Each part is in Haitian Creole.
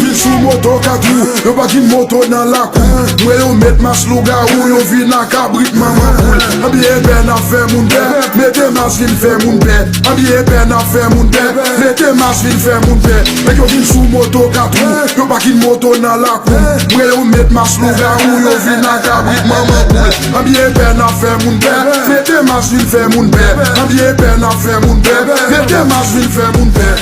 vin sou moto katou, yo pa kin moto nan la kou. Mwen yo met mas luga ou yo vin nan kabrit maman poul. Abiye ben a fe moun be, mette mas vin fe moun be. Abiye ben a fe moun be, mette mas vin fe moun be. Mek yo vin sou moto katou, yo pa kin moto nan la kou. Mwen yo met mas luga ou yo vin nan kabrit maman poul. Abiye ben a fe moun be, mette mas vin fe moun be. Abiye ben a fe moun be, mette mas vin fe moun be.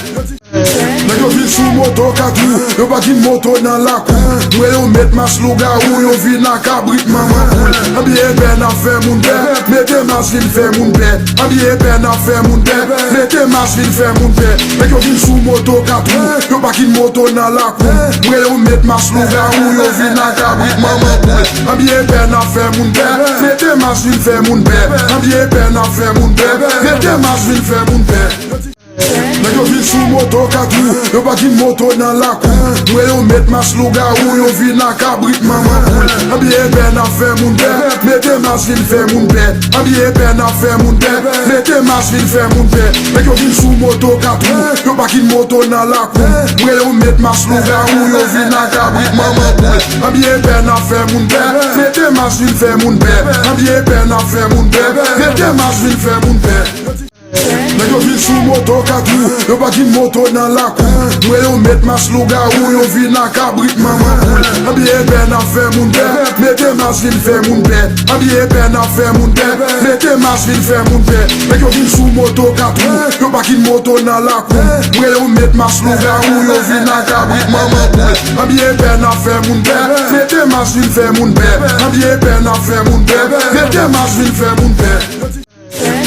Mek yo vin sou moto katou, yo pa kin moto nan la kou. Mwen yo met mas luga ou yo vin nan kabrit maman poul. Abiye ben a fe moun be, mette mas vin fe moun be. Abiye ben a fe moun be, mette mas vin fe moun be. Mek yo vin sou moto katou, yo pa kin moto nan la kou. Mwen yo met mas luga ou yo vin nan kabrit maman poul. Abiye ben a fe moun be, mette mas vin fe moun be. Abiye ben a fe moun be, mette mas vin fe moun be. Mek yo vin sou moto katou, yo pa kin moto nan la kou. Mwen yo met mas luga ou yo vin nan kabrit maman poul. Abiye ben a fe moun be, mette mas vin fe moun be. Abiye ben a fe moun be, mette mas vin fe moun be. Mek yo vin sou moto katou, yo pa kin moto nan la kou. Mwen yo met mas luga ou yo vin nan kabrit maman poul. Abiye ben a fe moun be, mette mas vin fe moun be. Abiye ben a fe moun be, mette mas vin fe moun be. Mek yo vin sou moto katou, yo pa kin moto nan la kou. Mwen yo met mas luga ou yo vin nan kabrit maman poul. Abiye ben a fe moun be, mette mas vin fe moun be. Abiye ben a fe moun be, mette mas vin fe moun be. Mek yo vin sou moto katou, yo pa kin moto nan la kou. Mwen yo met mas luga ou yo vin nan kabrit maman poul. Abiye ben a fe moun be, mette mas vin fe moun be. Abiye ben a fe moun be, mette mas vin fe moun be.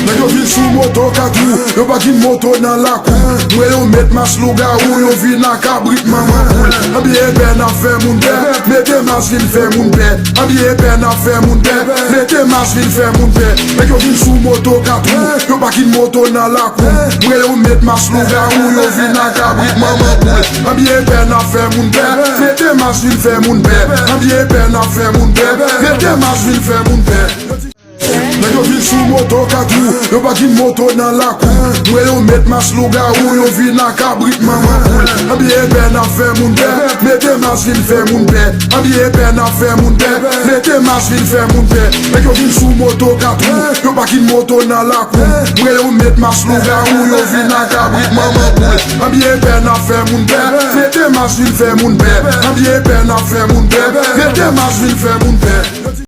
Mek yo vin sou moto katou, yo pa kin moto nan la kou. Mwen yo met mas luga ou yo vin nan kabrit maman poul. Abiye ben a fe moun be, mette mas vin fe moun be. Abiye ben a fe moun be, mette mas vin fe moun be. Mek yo vin sou moto katou, yo pa kin moto nan la kou. Mwen yo met mas luga ou yo vin nan kabrit maman poul. Abiye ben a fe moun be, mette mas vin fe moun be. Abiye ben a fe moun be, mette mas vin fe moun be. Mek yo vin sou moto katou, yo pa kin moto nan la kou. Mwen yo met mas luga ou yo vin nan kabrit maman poul. Abiye ben a fe moun be, mette mas vin fe moun be. Abiye ben a fe moun be, mette mas vin fe moun be. Mek yo vin sou moto katou, yo pa kin moto nan la kou. Mwen yo met mas luga ou yo vin nan kabrit maman poul. Abiye ben a fe moun be, mette mas vin fe moun be. Abiye ben a fe moun be, mette mas vin fe moun be.